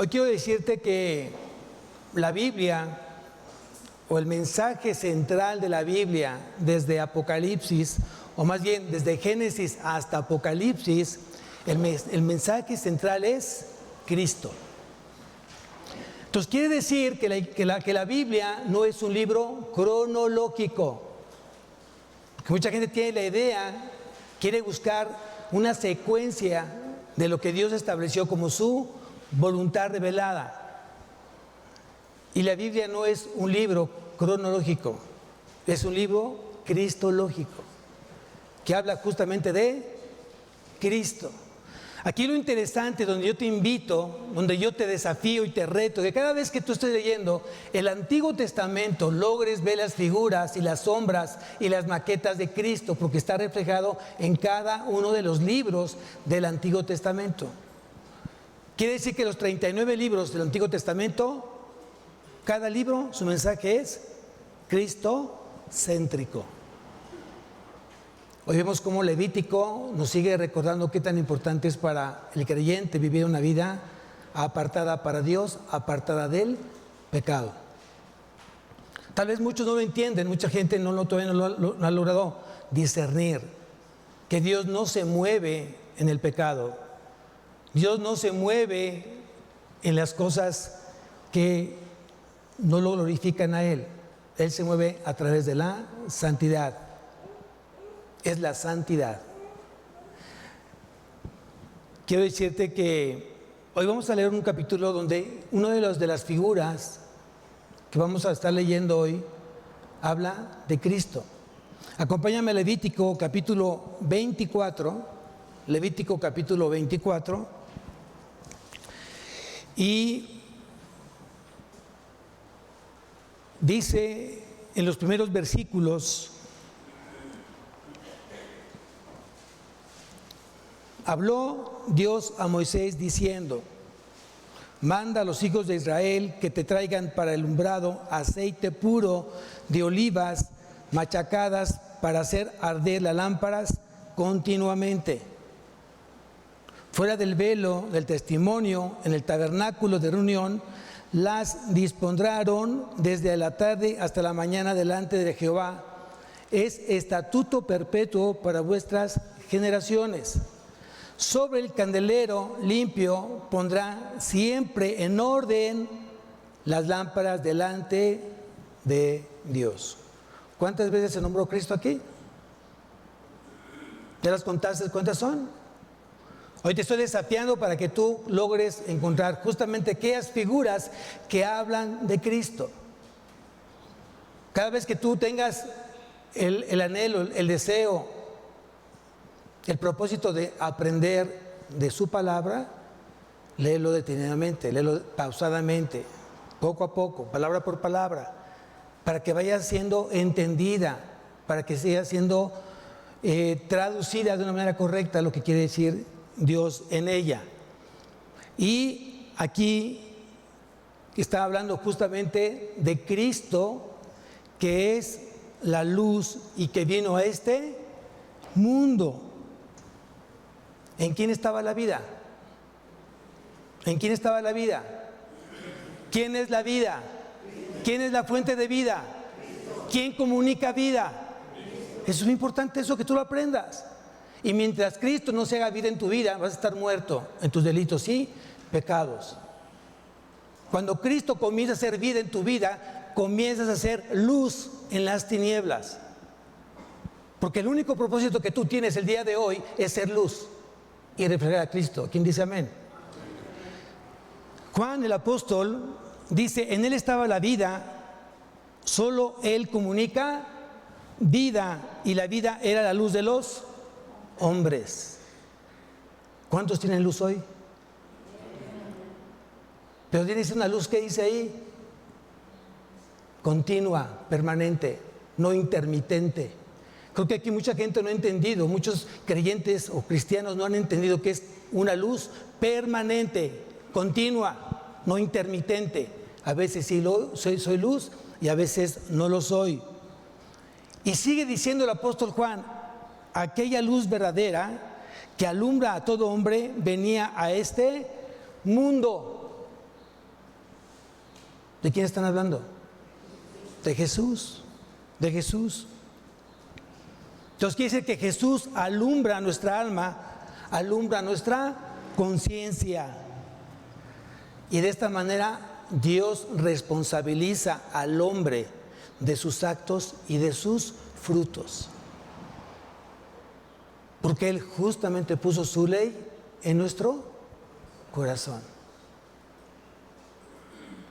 Hoy quiero decirte que la Biblia, o el mensaje central de la Biblia, desde Apocalipsis, o más bien desde Génesis hasta Apocalipsis, el mensaje central es Cristo. Entonces quiere decir que la Biblia no es un libro cronológico. Que mucha gente tiene la idea, quiere buscar una secuencia de lo que Dios estableció como su voluntad revelada. Y la Biblia no es un libro cronológico, es un libro cristológico, que habla justamente de Cristo. Aquí lo interesante, donde yo te invito, donde yo te desafío y te reto, que cada vez que tú estés leyendo el Antiguo Testamento, logres ver las figuras y las sombras y las maquetas de Cristo, porque está reflejado en cada uno de los libros del Antiguo Testamento. Quiere decir que los 39 libros del Antiguo Testamento, cada libro, su mensaje es cristocéntrico. Hoy vemos cómo Levítico nos sigue recordando qué tan importante es para el creyente vivir una vida apartada para Dios, apartada del pecado. Tal vez muchos no lo entienden, mucha gente todavía no ha logrado discernir que Dios no se mueve en el pecado. Dios no se mueve en las cosas que no lo glorifican a Él. Él se mueve a través de la santidad. Es la santidad. Quiero decirte que hoy vamos a leer un capítulo donde una de las figuras que vamos a estar leyendo hoy habla de Cristo. Acompáñame a Levítico capítulo 24, Levítico capítulo 24, y dice en los primeros versículos: habló Dios a Moisés diciendo: manda a los hijos de Israel que te traigan para el alumbrado aceite puro de olivas machacadas para hacer arder las lámparas continuamente. Fuera del velo del testimonio, en el tabernáculo de reunión, las dispondrán desde la tarde hasta la mañana delante de Jehová. Es estatuto perpetuo para vuestras generaciones. Sobre el candelero limpio pondrá siempre en orden las lámparas delante de Dios. ¿Cuántas veces se nombró Cristo aquí? ¿Ya las contaste? ¿Cuántas son? Hoy te estoy desafiando para que tú logres encontrar justamente aquellas figuras que hablan de Cristo. Cada vez que tú tengas el anhelo, el deseo, el propósito de aprender de su palabra, léelo detenidamente, léelo pausadamente, poco a poco, palabra por palabra, para que vaya siendo entendida, para que siga siendo traducida de una manera correcta lo que quiere decir Dios en ella. Y aquí está hablando justamente de Cristo, que es la luz y que vino a este mundo. ¿En quién estaba la vida? ¿En quién estaba la vida? ¿Quién es la vida? ¿Quién es la fuente de vida? ¿Quién comunica vida? Eso es importante, eso que tú lo aprendas. Y mientras Cristo no se haga vida en tu vida, vas a estar muerto en tus delitos y pecados. Cuando Cristo comienza a hacer vida en tu vida, comienzas a hacer luz en las tinieblas. Porque el único propósito que tú tienes el día de hoy es ser luz y reflejar a Cristo. ¿Quién dice amén? Juan el apóstol dice: en él estaba la vida, solo él comunica vida, y la vida era la luz de los hombres. ¿Cuántos tienen luz hoy? Pero tienes una luz que dice ahí: continua, permanente, no intermitente. Creo que aquí mucha gente no ha entendido, muchos creyentes o cristianos no han entendido que es una luz permanente, continua, no intermitente. A veces sí soy luz y a veces no lo soy. Y sigue diciendo el apóstol Juan: aquella luz verdadera que alumbra a todo hombre venía a este mundo. ¿De quién están hablando? De Jesús, de Jesús. Entonces quiere decir que Jesús alumbra nuestra alma, alumbra nuestra conciencia. Y de esta manera Dios responsabiliza al hombre de sus actos y de sus frutos. Porque Él justamente puso su ley en nuestro corazón.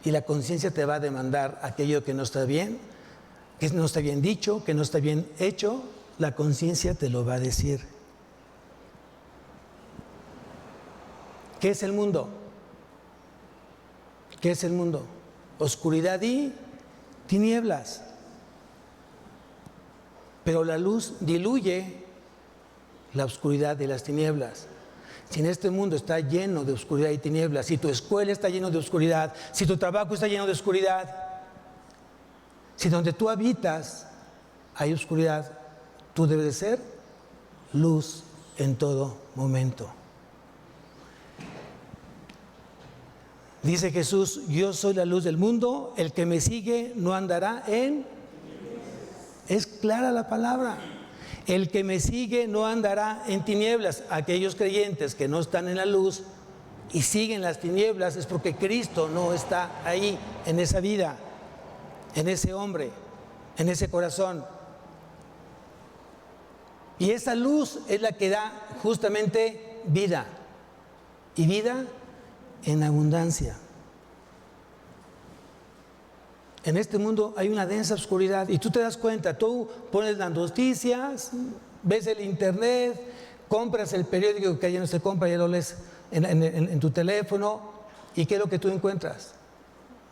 Y la conciencia te va a demandar aquello que no está bien dicho, que no está bien hecho. La conciencia te lo va a decir. ¿Qué es el mundo? ¿Qué es el mundo? Oscuridad y tinieblas. Pero la luz diluye la oscuridad de las tinieblas. Si en este mundo está lleno de oscuridad y tinieblas, si tu escuela está llena de oscuridad, si tu trabajo está lleno de oscuridad, si donde tú habitas hay oscuridad, tú debes de ser luz en todo momento. Dice Jesús, yo soy la luz del mundo, el que me sigue no andará en... Es clara la palabra. El que me sigue no andará en tinieblas. Aquellos creyentes que no están en la luz y siguen las tinieblas es porque Cristo no está ahí, en esa vida, en ese hombre, en ese corazón. Y esa luz es la que da justamente vida. Y vida en abundancia. En este mundo hay una densa oscuridad y tú te das cuenta, tú pones las noticias, ves el internet, compras el periódico que ya no se compra, ya lo lees en tu teléfono, y ¿qué es lo que tú encuentras?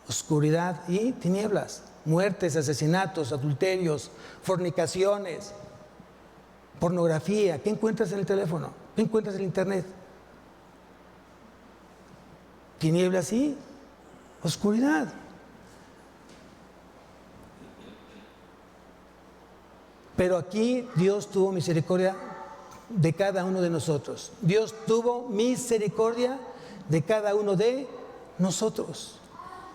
Oscuridad y tinieblas, muertes, asesinatos, adulterios, fornicaciones, pornografía. ¿Qué encuentras en el teléfono? ¿Qué encuentras en el internet? Tinieblas y oscuridad. Pero aquí Dios tuvo misericordia de cada uno de nosotros. Dios tuvo misericordia de cada uno de nosotros.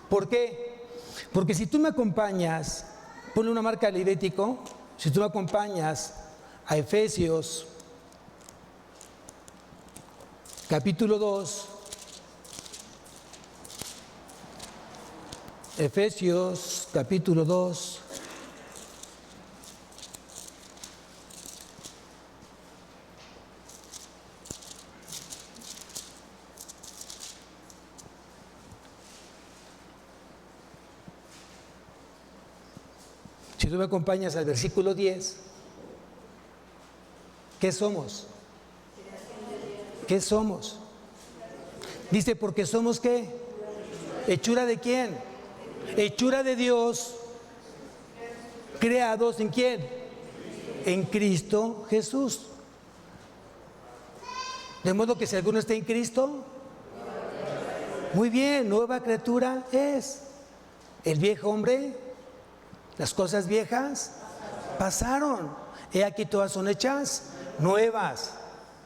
¿Por qué? Porque si tú me acompañas, ponle una marca al Levítico, si tú me acompañas a Efesios, capítulo 2, Efesios, capítulo 2, si tú me acompañas al versículo 10, ¿qué somos? ¿Qué somos? Dice, porque somos ¿qué? ¿Hechura de quién? Hechura de Dios, creados ¿en quién? En Cristo Jesús. De modo que si alguno está en Cristo, muy bien, nueva criatura es. El viejo hombre, las cosas viejas pasaron, he aquí todas son hechas nuevas.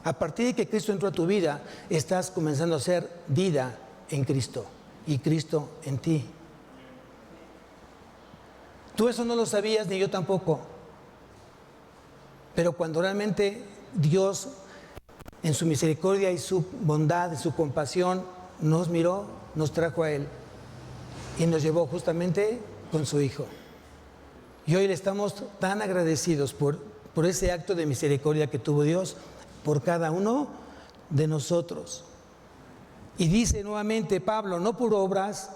A partir de que Cristo entró a tu vida, estás comenzando a hacer vida en Cristo y Cristo en ti. Tú eso no lo sabías, ni yo tampoco. Pero cuando realmente Dios, en su misericordia y su bondad y su compasión, nos miró, nos trajo a Él y nos llevó justamente con su Hijo. Y hoy le estamos tan agradecidos por ese acto de misericordia que tuvo Dios por cada uno de nosotros. Y dice nuevamente Pablo, no por obras,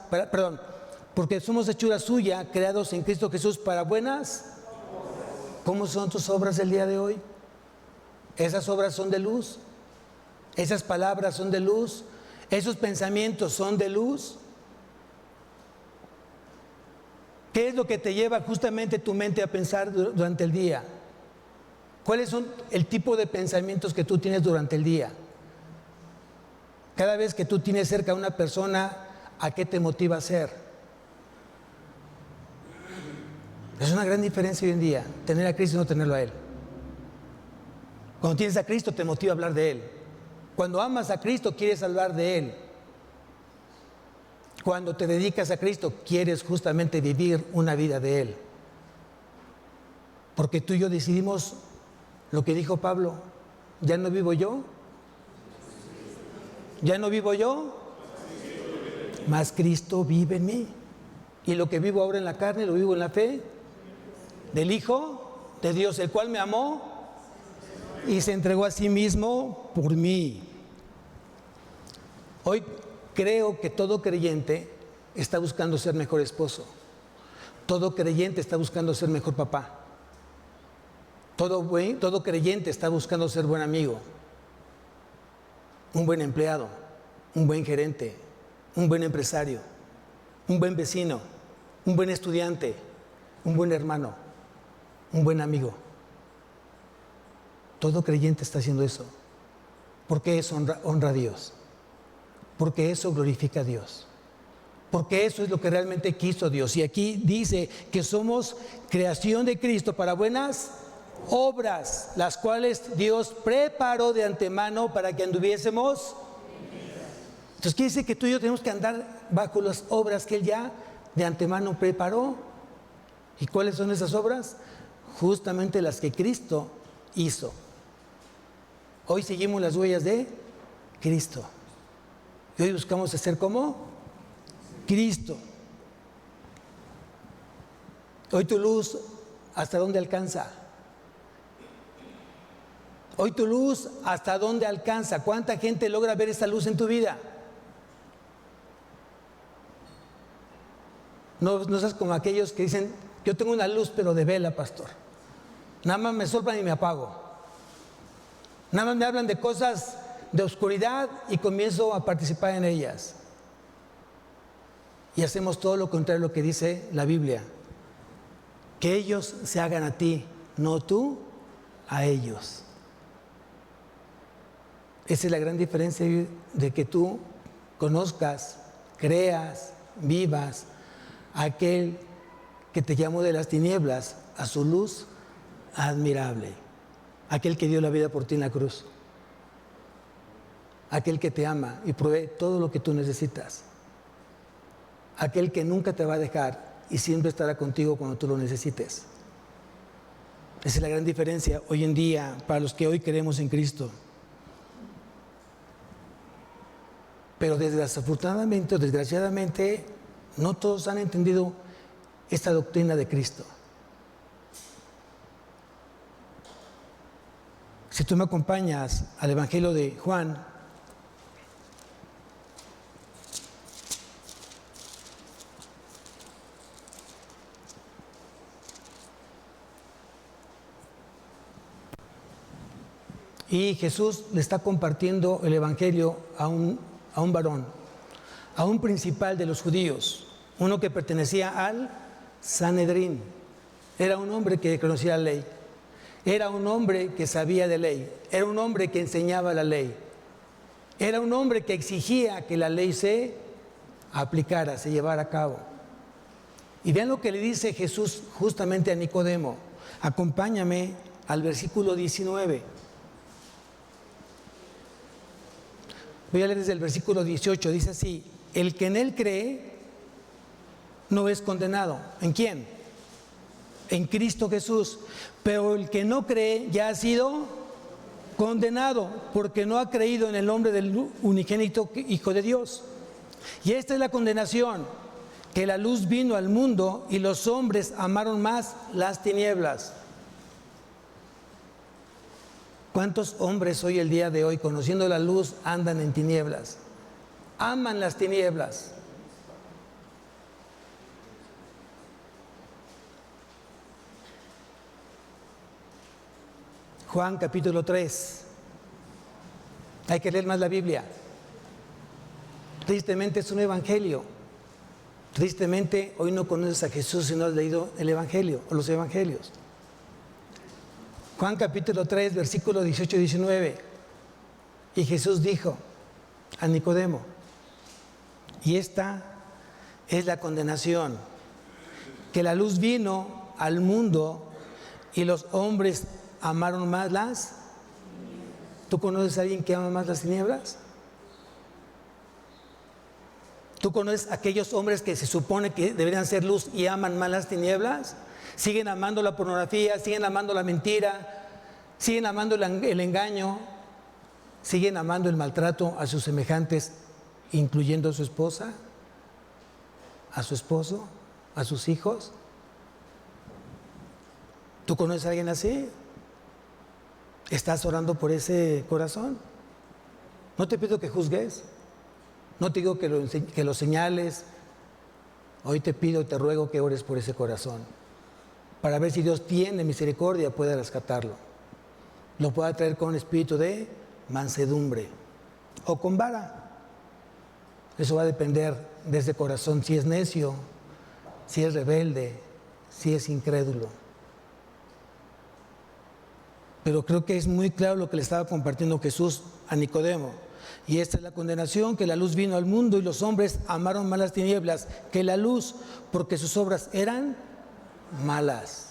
porque somos hechura suya, creados en Cristo Jesús para buenas. ¿Cómo son tus obras el día de hoy? Esas obras son de luz, esas palabras son de luz, esos pensamientos son de luz. ¿Qué es lo que te lleva justamente tu mente a pensar durante el día? ¿Cuáles son el tipo de pensamientos que tú tienes durante el día? Cada vez que tú tienes cerca a una persona, ¿a qué te motiva a hacer? Es una gran diferencia hoy en día, tener a Cristo y no tenerlo a Él. Cuando tienes a Cristo te motiva a hablar de Él. Cuando amas a Cristo quieres hablar de Él. Cuando te dedicas a Cristo, quieres justamente vivir una vida de Él. Porque tú y yo decidimos lo que dijo Pablo: ya no vivo yo, ya no vivo yo, mas Cristo vive en mí. Y lo que vivo ahora en la carne, lo vivo en la fe del Hijo de Dios, el cual me amó y se entregó a sí mismo por mí. Hoy creo que todo creyente está buscando ser mejor esposo. Todo creyente está buscando ser mejor papá. Todo creyente está buscando ser buen amigo, un buen empleado, un buen gerente, un buen empresario, un buen vecino, un buen estudiante, un buen hermano, un buen amigo. Todo creyente está haciendo eso, porque eso honra a Dios, porque eso glorifica a Dios, porque eso es lo que realmente quiso Dios. Y aquí dice que somos creación de Cristo para buenas obras, las cuales Dios preparó de antemano para que anduviésemos. Entonces quiere decir que tú y yo tenemos que andar bajo las obras que Él ya de antemano preparó. ¿Y cuáles son esas obras? Justamente las que Cristo hizo. Hoy seguimos las huellas de Cristo. Y hoy buscamos hacer como Cristo. Hoy tu luz, ¿hasta dónde alcanza? Hoy tu luz, ¿hasta dónde alcanza? ¿Cuánta gente logra ver esa luz en tu vida? No seas como aquellos que dicen: yo tengo una luz pero de vela, pastor. Nada más me soplan y me apago. Nada más me hablan de cosas de oscuridad y comienzo a participar en ellas. Y hacemos todo lo contrario a lo que dice la Biblia: que ellos se hagan a ti, no tú a ellos. Esa es la gran diferencia de que tú conozcas, creas, vivas a aquel que te llamó de las tinieblas a su luz admirable, aquel que dio la vida por ti en la cruz, aquel que te ama y provee todo lo que tú necesitas, aquel que nunca te va a dejar y siempre estará contigo cuando tú lo necesites. Esa es la gran diferencia hoy en día para los que hoy creemos en Cristo. Pero desafortunadamente o desgraciadamente no todos han entendido esta doctrina de Cristo. Si tú me acompañas al Evangelio de Juan, y Jesús le está compartiendo el Evangelio a un varón, a un principal de los judíos, uno que pertenecía al Sanedrín. Era un hombre que conocía la ley, era un hombre que sabía de ley, era un hombre que enseñaba la ley, era un hombre que exigía que la ley se aplicara, se llevara a cabo. Y vean lo que le dice Jesús justamente a Nicodemo. Acompáñame al versículo 19. Voy a leer desde el versículo 18, dice así: el que en él cree no es condenado. ¿En quién? En Cristo Jesús. Pero el que no cree ya ha sido condenado, porque no ha creído en el nombre del unigénito Hijo de Dios. Y esta es la condenación, que la luz vino al mundo y los hombres amaron más las tinieblas. ¿Cuántos hombres hoy, el día de hoy, conociendo la luz, andan en tinieblas? Aman las tinieblas. Juan capítulo 3. Hay que leer más la Biblia. Tristemente es un evangelio. Tristemente hoy no conoces a Jesús si no has leído el evangelio o los evangelios. Juan capítulo 3, versículo 18 y 19. Y Jesús dijo a Nicodemo: y esta es la condenación, que la luz vino al mundo y los hombres amaron más las. ¿Tú conoces a alguien que ama más las tinieblas? ¿Tú conoces a aquellos hombres que se supone que deberían ser luz y aman más las tinieblas? Siguen amando la pornografía, siguen amando la mentira, siguen amando el engaño, siguen amando el maltrato a sus semejantes, incluyendo a su esposa, a su esposo, a sus hijos. ¿Tú conoces a alguien así? ¿Estás orando por ese corazón? No te pido que juzgues, no te digo que lo señales. Hoy te pido, te ruego que ores por ese corazón, para ver si Dios tiene misericordia, puede rescatarlo. Lo pueda traer con espíritu de mansedumbre o con vara. Eso va a depender de ese corazón, si es necio, si es rebelde, si es incrédulo. Pero creo que es muy claro lo que le estaba compartiendo Jesús a Nicodemo. Y esta es la condenación, que la luz vino al mundo y los hombres amaron más las tinieblas que la luz, porque sus obras eran malas.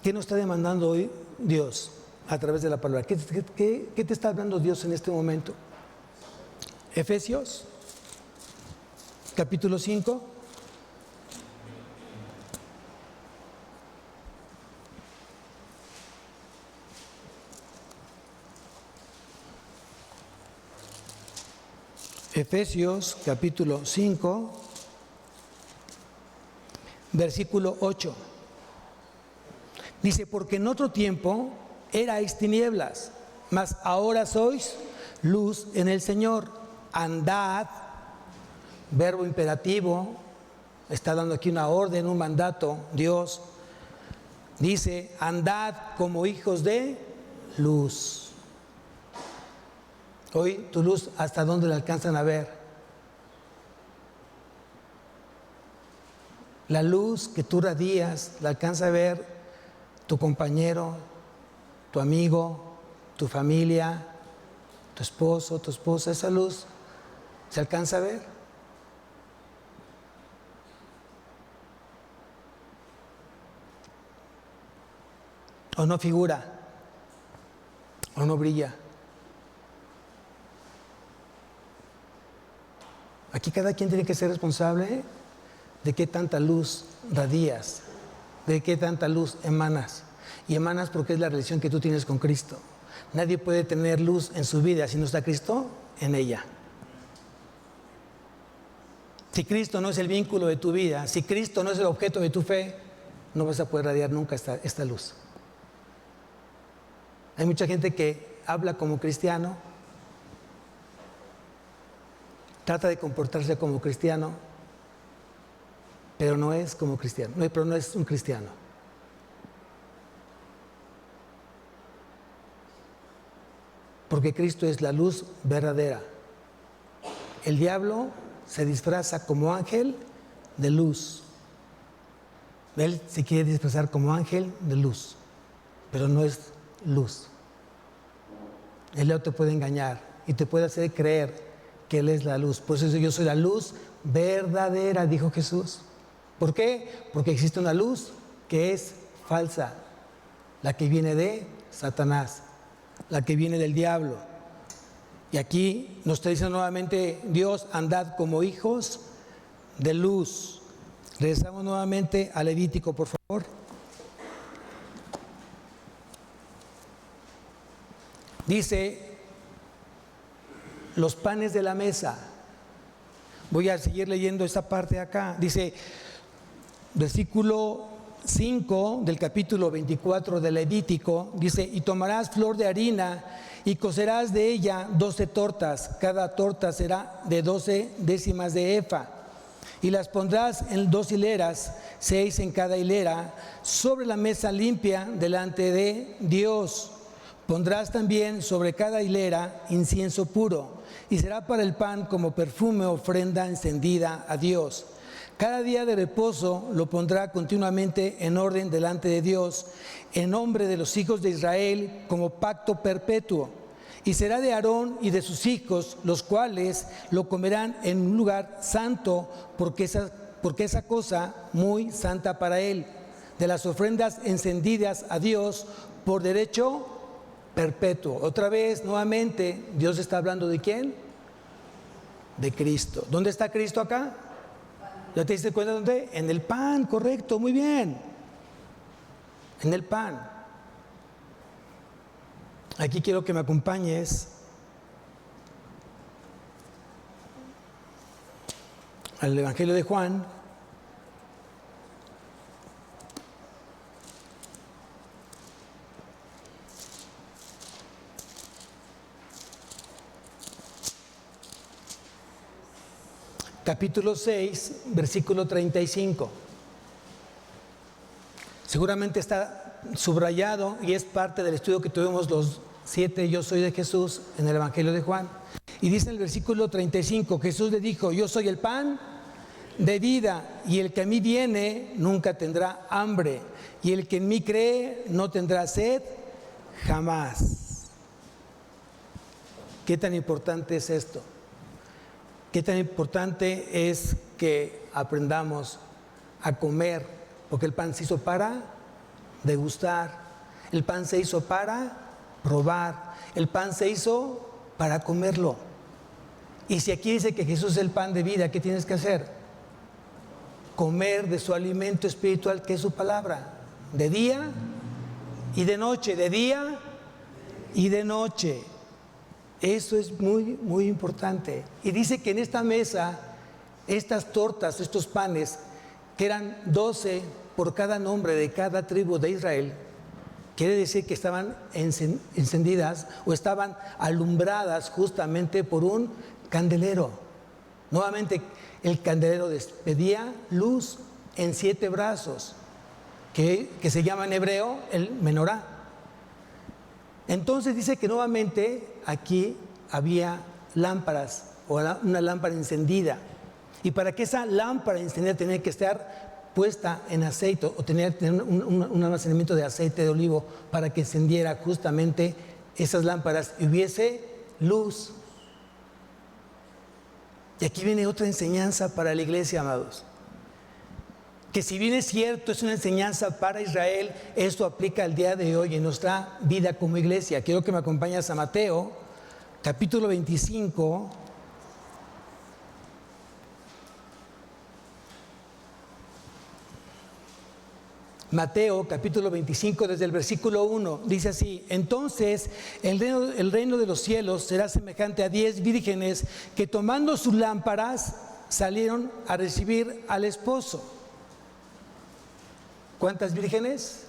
¿Qué nos está demandando hoy Dios a través de la palabra? ¿Qué te está hablando Dios en este momento? Efesios, capítulo 5. Efesios, capítulo 5, versículo 8. Dice, porque en otro tiempo erais tinieblas, mas ahora sois luz en el Señor. Andad, verbo imperativo, está dando aquí una orden, un mandato, Dios. Dice, andad como hijos de luz. Hoy tu luz, ¿hasta dónde la alcanzan a ver? La luz que tú radías, la alcanza a ver tu compañero, tu amigo, tu familia, tu esposo, tu esposa. Esa luz se alcanza a ver. O no figura, o no brilla. Aquí cada quien tiene que ser responsable de qué tanta luz radías, de qué tanta luz emanas. Y emanas porque es la relación que tú tienes con Cristo. Nadie puede tener luz en su vida si no está Cristo en ella. Si Cristo no es el vínculo de tu vida, si Cristo no es el objeto de tu fe, no vas a poder radiar nunca esta luz. Hay mucha gente que habla como cristiano, trata de comportarse como cristiano, pero no es como cristiano, pero no es un cristiano. Porque Cristo es la luz verdadera. El diablo se disfraza como ángel de luz. Él se quiere disfrazar como ángel de luz, pero no es luz. Él no te puede engañar y te puede hacer creer que Él es la luz. Por eso yo soy la luz verdadera, dijo Jesús. ¿Por qué? Porque existe una luz que es falsa, la que viene de Satanás, la que viene del diablo. Y aquí nos está diciendo nuevamente Dios, andad como hijos de luz. Regresamos nuevamente a Levítico, por favor. Dice, los panes de la mesa. Voy a seguir leyendo esta parte acá. Dice, versículo 5 del capítulo 24 de Levítico, dice, y tomarás flor de harina y cocerás de ella 12 tortas, cada torta será de 12 décimas de efa, y las pondrás en 2 hileras, 6 en cada hilera, sobre la mesa limpia delante de Dios. Pondrás también sobre cada hilera incienso puro, y será para el pan como perfume, ofrenda encendida a Dios. Cada día de reposo lo pondrá continuamente en orden delante de Dios, en nombre de los hijos de Israel, como pacto perpetuo. Y será de Aarón y de sus hijos, los cuales lo comerán en un lugar santo, porque esa cosa muy santa para él. de las ofrendas encendidas a Dios por derecho perpetuo. Otra vez, nuevamente, Dios está hablando ¿de quién? De Cristo. ¿Dónde está Cristo acá? ¿Ya te diste cuenta dónde? En el pan, correcto, muy bien. En el pan. Aquí quiero que me acompañes al Evangelio de Juan. Capítulo 6, versículo 35. Seguramente está subrayado y es parte del estudio que tuvimos los 7 yo soy de Jesús en el Evangelio de Juan. Y dice en el versículo 35, Jesús le dijo, yo soy el pan de vida, y el que a mí viene nunca tendrá hambre, y el que en mí cree no tendrá sed jamás. ¿Qué tan importante es esto? ¿Qué tan importante es que aprendamos a comer? Porque el pan se hizo para degustar, el pan se hizo para probar, el pan se hizo para comerlo. Y si aquí dice que Jesús es el pan de vida, ¿qué tienes que hacer? Comer de su alimento espiritual, que es su palabra, de día y de noche, de día y de noche. Eso es muy, muy importante. Y dice que en esta mesa, estas tortas, estos panes, que eran 12 por cada nombre de cada tribu de Israel, quiere decir que estaban encendidas o estaban alumbradas justamente por un candelero. Nuevamente, el candelero despedía luz en 7 brazos, que se llama en hebreo el menorá. Entonces dice que nuevamente aquí había lámparas o una lámpara encendida. Y para que esa lámpara encendida tenía que estar puesta en aceite o tener un almacenamiento de aceite de olivo para que encendiera justamente esas lámparas y hubiese luz. Y aquí viene otra enseñanza para la iglesia, amados. Que si bien es cierto, es una enseñanza para Israel, esto aplica al día de hoy en nuestra vida como iglesia. Quiero que me acompañes a Mateo, capítulo 25. Mateo, capítulo 25, desde el versículo 1, dice así: entonces el reino de los cielos será semejante a 10 vírgenes que tomando sus lámparas salieron a recibir al esposo. ¿Cuántas vírgenes?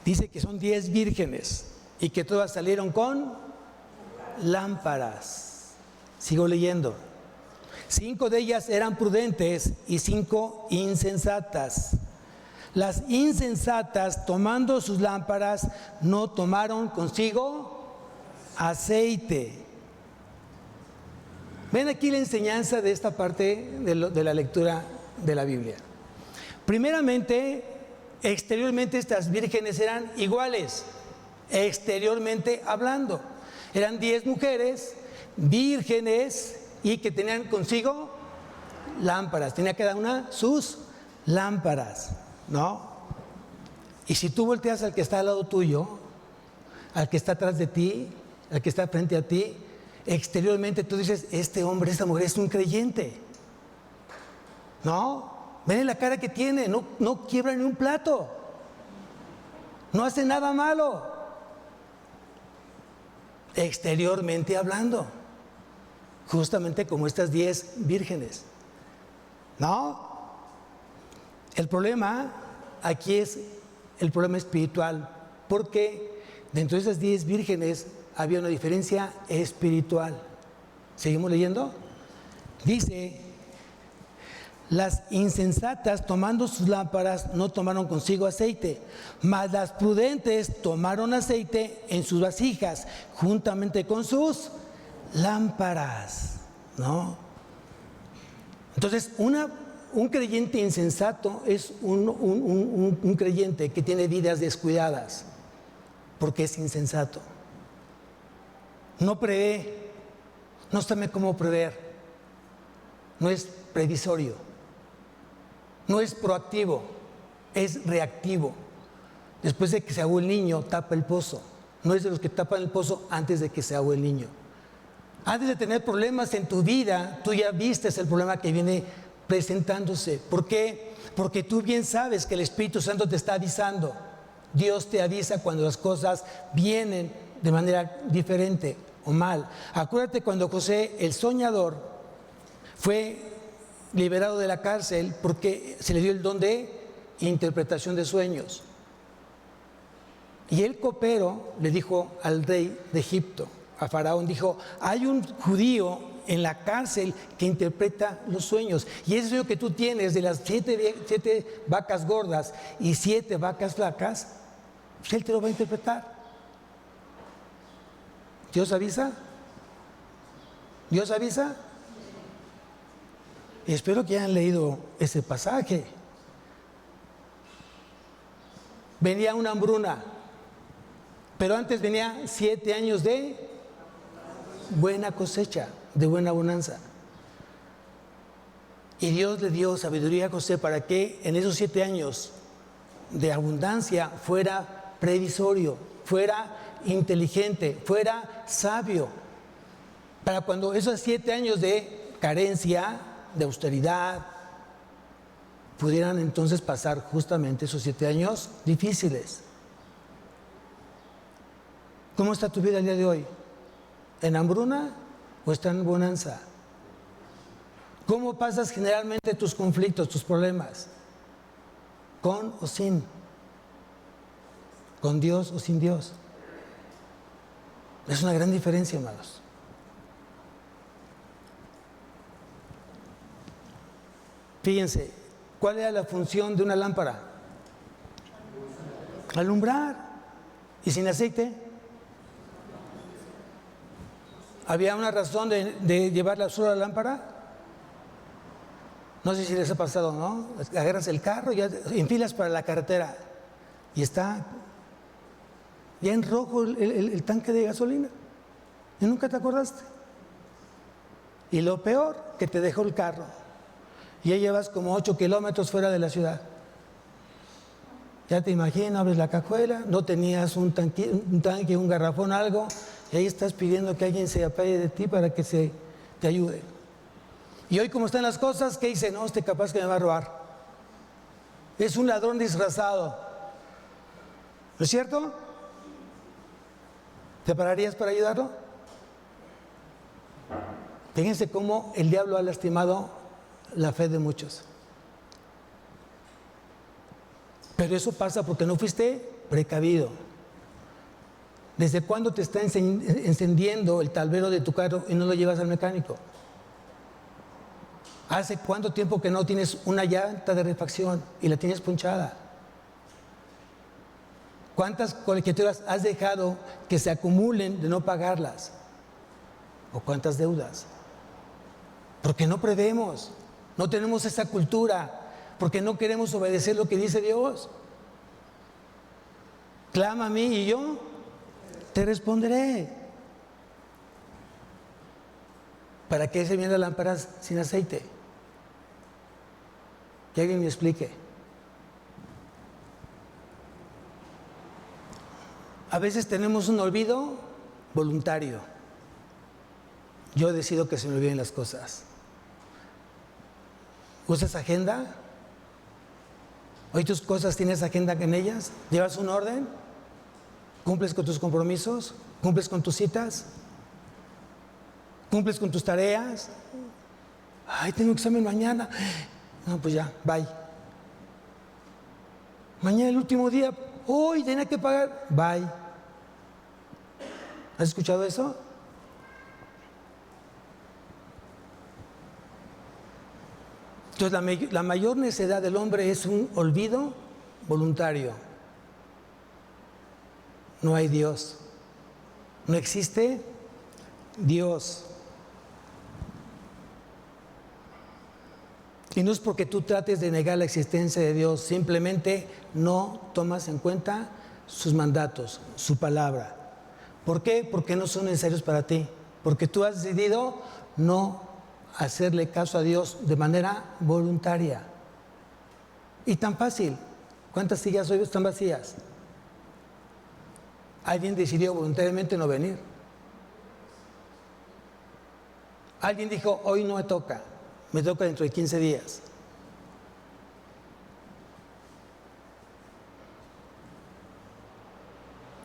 Dice que son 10 vírgenes y que todas salieron con lámparas. Sigo leyendo. 5 de ellas eran prudentes y 5 insensatas. Las insensatas, tomando sus lámparas, no tomaron consigo aceite. Ven aquí la enseñanza de esta parte de la lectura de la Biblia. Primeramente, exteriormente estas vírgenes eran iguales, exteriormente hablando. Eran 10 mujeres vírgenes y que tenían consigo lámparas. Tenía cada una sus lámparas, ¿no? Y si tú volteas al que está al lado tuyo, al que está atrás de ti, al que está frente a ti, exteriormente tú dices, este hombre, esta mujer es un creyente, ¿no? Ven la cara que tiene, no quiebra ni un plato, no hace nada malo, exteriormente hablando, justamente como estas 10 vírgenes, ¿no? El problema aquí es el problema espiritual, porque dentro de esas 10 vírgenes había una diferencia espiritual. ¿Seguimos leyendo? Dice: las insensatas, tomando sus lámparas, no tomaron consigo aceite, mas las prudentes tomaron aceite en sus vasijas, juntamente con sus lámparas, ¿no? Entonces, un creyente insensato es un creyente que tiene vidas descuidadas, porque es insensato. No prevé, no sabe cómo prever, no es previsorio, no es proactivo, es reactivo. Después de que se ahogó el niño, tapa el pozo. No es de los que tapan el pozo antes de que se ahogó el niño. Antes de tener problemas en tu vida, tú ya vistes el problema que viene presentándose. ¿Por qué? Porque tú bien sabes que el Espíritu Santo te está avisando. Dios te avisa cuando las cosas vienen de manera diferente o mal. Acuérdate cuando José, el soñador, fue liberado de la cárcel porque se le dio el don de interpretación de sueños. Y el copero le dijo al rey de Egipto, a Faraón, dijo: hay un judío en la cárcel que interpreta los sueños. Y ese sueño que tú tienes de las 7 vacas gordas y 7 vacas flacas, pues él te lo va a interpretar. ¿Dios avisa? ¿Dios avisa? Y espero que hayan leído ese pasaje. Venía una hambruna, pero antes venía 7 años de buena cosecha, de buena bonanza. Y Dios le dio sabiduría a José para que en esos 7 años de abundancia fuera previsorio, fuera inteligente, fuera sabio. Para cuando esos 7 años de carencia, de austeridad, pudieran entonces pasar justamente esos 7 años difíciles. ¿Cómo está tu vida el día de hoy? ¿En hambruna o está en bonanza? ¿Cómo pasas generalmente tus conflictos, tus problemas? ¿Con o sin? ¿Con Dios o sin Dios? Es una gran diferencia, hermanos. Fíjense, ¿cuál era la función de una lámpara? Alumbrar. ¿Y sin aceite? ¿Había una razón de llevarla solo la lámpara? No sé si les ha pasado, ¿no? Agarras el carro y enfilas para la carretera y está ya en rojo el tanque de gasolina y nunca te acordaste. Y lo peor, que te dejó el carro y ya llevas como 8 kilómetros fuera de la ciudad. Ya te imagino, abres la cajuela, no tenías un tanque, un garrafón, algo, y ahí estás pidiendo que alguien se apague de ti para que te ayude. Y hoy, como están las cosas, ¿qué dice? No, capaz que me va a robar. Es un ladrón disfrazado. ¿No es cierto? ¿Te pararías para ayudarlo? Fíjense cómo el diablo ha lastimado la fe de muchos. Pero eso pasa porque no fuiste precavido. ¿Desde cuándo te está encendiendo el tablero de tu carro y no lo llevas al mecánico? ¿Hace cuánto tiempo que no tienes una llanta de refacción y la tienes ponchada? ¿Cuántas colegiaturas has dejado que se acumulen de no pagarlas? ¿O cuántas deudas? Porque no prevemos, no tenemos esa cultura, porque no queremos obedecer lo que dice Dios. Clama a mí y yo te responderé. ¿Para qué se vienen las lámparas sin aceite? Que alguien me explique. A veces tenemos un olvido voluntario. Yo decido que se me olviden las cosas. ¿Usas agenda? ¿Hoy tus cosas tienes agenda en ellas? ¿Llevas un orden? ¿Cumples con tus compromisos? ¿Cumples con tus citas? ¿Cumples con tus tareas? Ay, tengo examen mañana. No, pues ya, bye. Mañana el último día. Hoy tenía que pagar. Bye. ¿Has escuchado eso? Entonces la mayor necedad del hombre es un olvido voluntario. No hay Dios. No existe Dios. Y no es porque tú trates de negar la existencia de Dios, simplemente no tomas en cuenta sus mandatos, su palabra. ¿Por qué? Porque no son necesarios para ti. Porque tú has decidido no hacerle caso a Dios de manera voluntaria. Y tan fácil. ¿Cuántas sillas hoy están vacías? Alguien decidió voluntariamente no venir. Alguien dijo, hoy no me toca dentro de 15 días.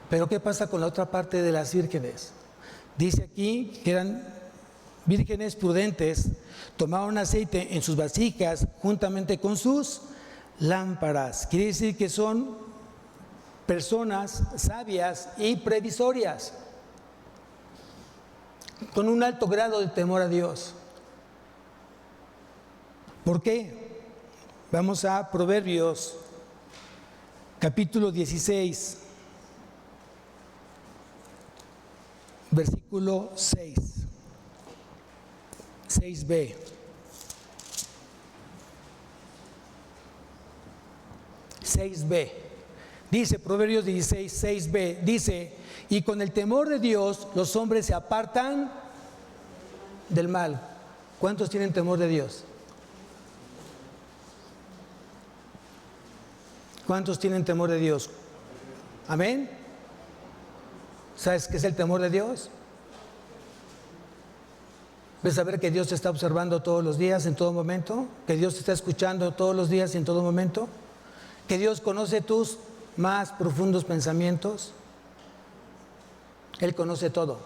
Pero ¿qué pasa con la otra parte de las vírgenes? Dice aquí que eran vírgenes prudentes, tomaban aceite en sus vasijas juntamente con sus lámparas. Quiere decir que son personas sabias y previsorias, con un alto grado de temor a Dios. ¿Por qué? Vamos a Proverbios, capítulo 16, versículo 6b. 6b. Dice Proverbios 16, 6b, dice, y con el temor de Dios los hombres se apartan del mal. ¿Cuántos tienen temor de Dios? ¿Cuántos tienen temor de Dios? Amén. ¿Sabes qué es el temor de Dios? ¿Ves saber que Dios te está observando todos los días, en todo momento? ¿Que Dios te está escuchando todos los días y en todo momento? ¿Que Dios conoce tus más profundos pensamientos? Él conoce todo.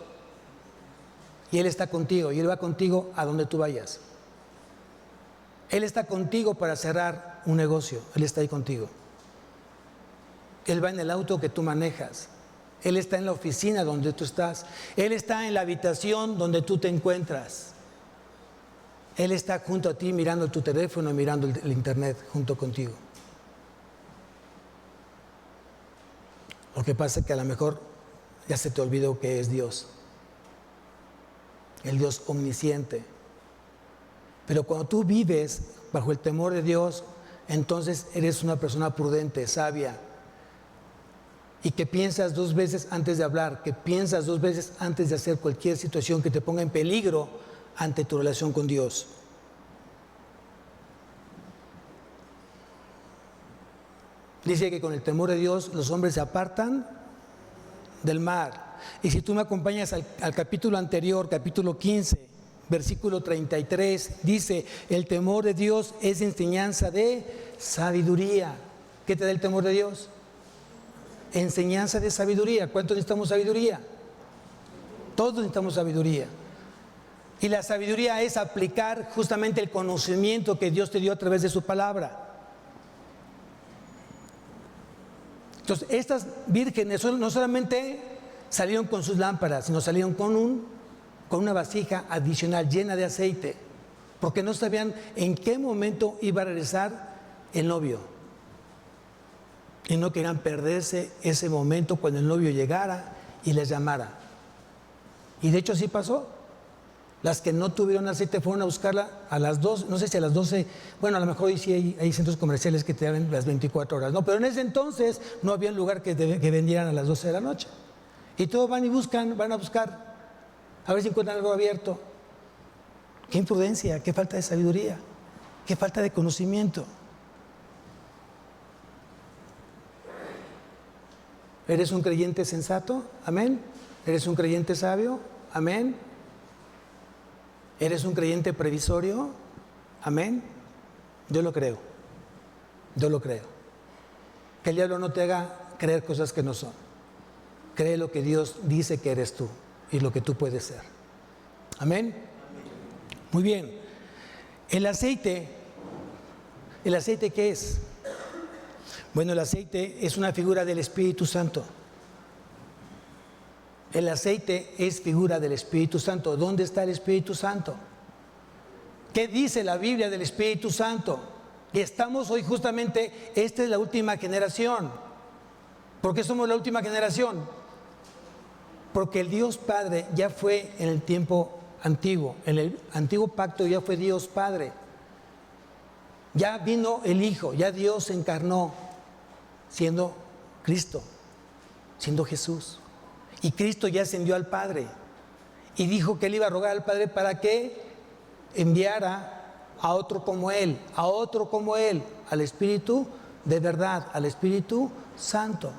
Y Él está contigo, y Él va contigo a donde tú vayas. Él está contigo para cerrar un negocio, Él está ahí contigo. Él va en el auto que tú manejas. Él está en la oficina donde tú estás. Él está en la habitación donde tú te encuentras. Él está junto a ti mirando tu teléfono y mirando el internet junto contigo. Lo que pasa es que a lo mejor ya se te olvidó que es Dios. El Dios omnisciente. Pero cuando tú vives bajo el temor de Dios, entonces eres una persona prudente, sabia. Y que piensas 2 veces antes de hablar, que piensas 2 veces antes de hacer cualquier situación que te ponga en peligro ante tu relación con Dios. Dice que con el temor de Dios los hombres se apartan del mal. Y si tú me acompañas al capítulo anterior, capítulo 15, versículo 33, dice, el temor de Dios es enseñanza de sabiduría. ¿Qué te da el temor de Dios? Enseñanza de sabiduría. ¿Cuántos necesitamos sabiduría? Todos necesitamos sabiduría. Y la sabiduría es aplicar justamente el conocimiento que Dios te dio a través de su palabra. Entonces, estas vírgenes no solamente salieron con sus lámparas, sino salieron con una vasija adicional llena de aceite, porque no sabían en qué momento iba a regresar el novio. Y no querían perderse ese momento cuando el novio llegara y les llamara. Y de hecho así pasó. Las que no tuvieron aceite fueron a buscarla a las 2, no sé si a las 12, bueno, a lo mejor hoy sí hay centros comerciales que te dan las 24 horas, no, pero en ese entonces no había un lugar que vendieran a las 12 de la noche. Y todos van a buscar, a ver si encuentran algo abierto. Qué imprudencia, qué falta de sabiduría, qué falta de conocimiento. ¿Eres un creyente sensato? Amén. ¿Eres un creyente sabio? Amén. ¿Eres un creyente previsorio? Amén. Yo lo creo. Yo lo creo. Que el diablo no te haga creer cosas que no son. Cree lo que Dios dice que eres tú y lo que tú puedes ser. Amén. Muy bien. El aceite ¿qué es? Bueno, el aceite es una figura del Espíritu Santo. El aceite es figura del Espíritu Santo. ¿Dónde está el Espíritu Santo? ¿Qué dice la Biblia del Espíritu Santo? Y estamos hoy justamente, esta es la última generación. ¿Por qué somos la última generación? Porque el Dios Padre ya fue en el tiempo antiguo. En el antiguo pacto ya fue Dios Padre. Ya vino el Hijo, ya Dios se encarnó, siendo Cristo, siendo Jesús. Y Cristo ya ascendió al Padre y dijo que Él iba a rogar al Padre para que enviara a otro como Él, al Espíritu de verdad, al Espíritu Santo.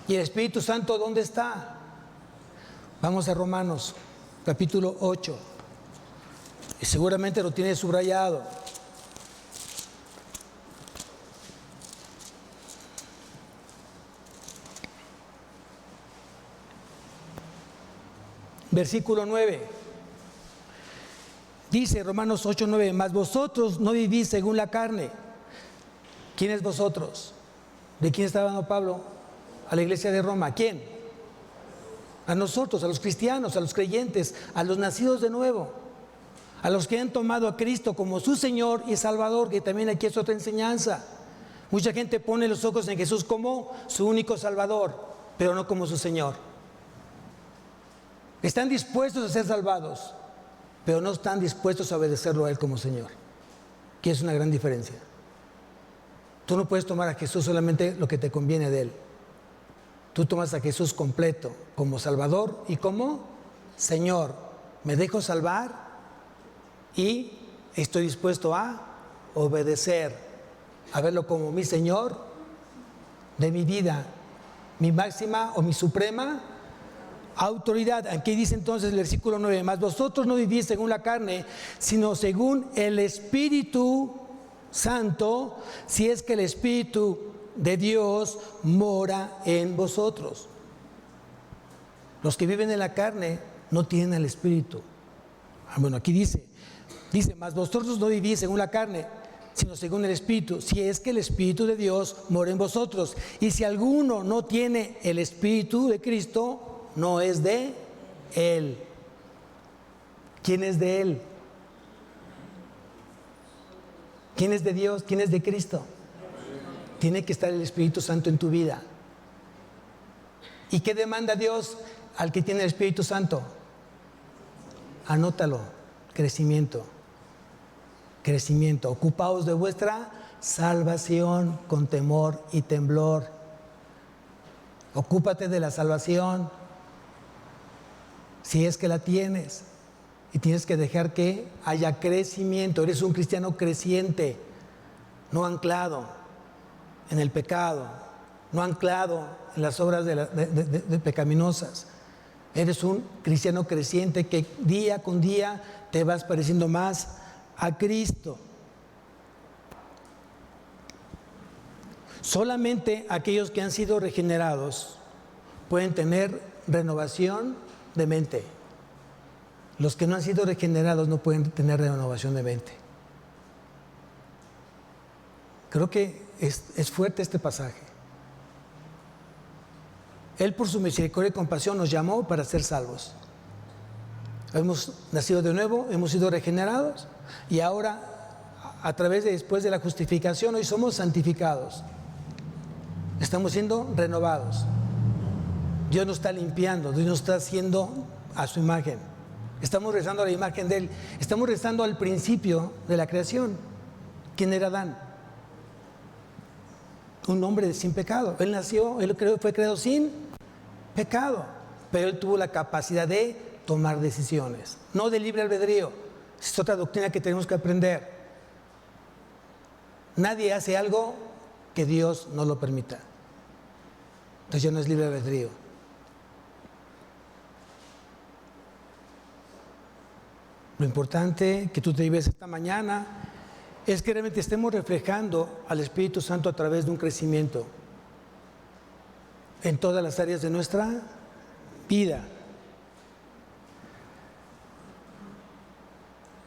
¿Y el Espíritu Santo dónde está? Vamos a Romanos, capítulo 8. Y seguramente lo tiene subrayado. Versículo 9. Dice Romanos 8:9, mas vosotros no vivís según la carne. ¿Quién es vosotros? ¿De quién está hablando Pablo? A la iglesia de Roma. ¿A quién? A nosotros, a los cristianos, a los creyentes, a los nacidos de nuevo, a los que han tomado a Cristo como su Señor y Salvador, que también aquí es otra enseñanza. Mucha gente pone los ojos en Jesús como su único Salvador, pero no como su Señor. Están dispuestos a ser salvados, pero no están dispuestos a obedecerlo a Él como Señor, que es una gran diferencia. Tú no puedes tomar a Jesús solamente lo que te conviene de Él. Tú tomas a Jesús completo, como Salvador y como Señor. Me dejo salvar y estoy dispuesto a obedecer, a verlo como mi Señor de mi vida, mi máxima o mi suprema autoridad. Aquí dice entonces el versículo 9, mas vosotros no vivís según la carne, sino según el Espíritu Santo, si es que el Espíritu de Dios mora en vosotros. Los que viven en la carne no tienen el Espíritu. Bueno, aquí dice, mas vosotros no vivís según la carne, sino según el Espíritu, si es que el Espíritu de Dios mora en vosotros. Y si alguno no tiene el Espíritu de Cristo, no es de Él. ¿Quién es de Él? ¿Quién es de Dios? ¿Quién es de Cristo? Tiene que estar el Espíritu Santo en tu vida. ¿Y qué demanda Dios al que tiene el Espíritu Santo? Anótalo, crecimiento. Crecimiento. Ocupaos de vuestra salvación con temor y temblor. Ocúpate de la salvación, si es que la tienes, y tienes que dejar que haya crecimiento. Eres un cristiano creciente, no anclado en el pecado, no anclado en las obras de pecaminosas. Eres un cristiano creciente que día con día te vas pareciendo más a Cristo. Solamente aquellos que han sido regenerados pueden tener renovación de mente. Los que no han sido regenerados no pueden tener renovación de mente. Creo que es fuerte este pasaje. Él por su misericordia y compasión nos llamó para ser salvos. Hemos nacido de nuevo, hemos sido regenerados y ahora a través de después de la justificación hoy somos santificados. Estamos siendo renovados. Dios nos está limpiando, Dios nos está haciendo a su imagen. Estamos regresando a la imagen de Él. Estamos regresando al principio de la creación. ¿Quién era Adán? Un hombre sin pecado. Él nació, él fue creado sin pecado, pero él tuvo la capacidad de tomar decisiones, no de libre albedrío. Es otra doctrina que tenemos que aprender. Nadie hace algo que Dios no lo permita. Entonces ya no es libre albedrío. Lo importante que tú te lleves esta mañana es que realmente estemos reflejando al Espíritu Santo a través de un crecimiento en todas las áreas de nuestra vida.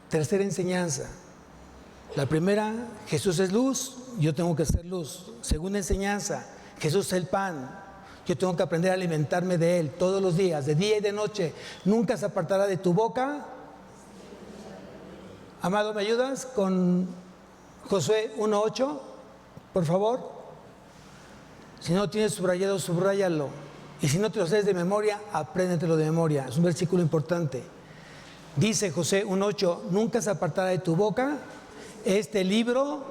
Tercera enseñanza. La primera, Jesús es luz, yo tengo que ser luz. Segunda enseñanza, Jesús es el pan, yo tengo que aprender a alimentarme de Él todos los días, de día y de noche. Nunca se apartará de tu boca. Amado, ¿me ayudas con Josué 1:8? Por favor. Si no tienes subrayado, subráyalo. Y si no te lo sabes de memoria, apréndetelo de memoria. Es un versículo importante. Dice Josué 1:8, nunca se apartará de tu boca este libro.